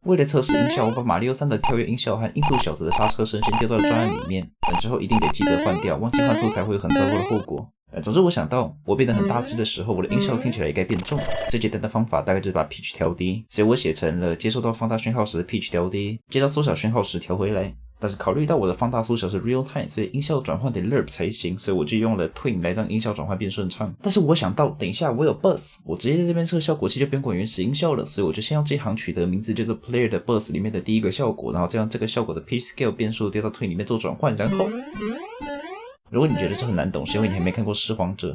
为了测试音效，我把马里奥3的跳跃音效和音速小子的刹车声先丢到了专案里面，之后一定得记得换掉，忘记换素材会有很糟糕的后果。总之我想到我变得很大只的时候，我的音效听起来也该变重。最简单的方法大概就是把 pitch 调低，所以我写成了接收到放大讯号时 pitch 调低，接到缩小讯号时调回来。但是考虑到我的放大缩小是 real time， 所以音效转换得 lerp 才行，所以我就用了 twin 来让音效转换变顺畅。但是我想到等一下我有 bus， 我直接在这边测效果器就不用管原始音效了，所以我就先用这行取得名字叫做 player 的 bus 里面的第一个效果，然后再用这个效果的 pitch scale 变数丢到 twin 里面做转换，然后如果你觉得这很难懂，是因为你还没看过《拾荒者》，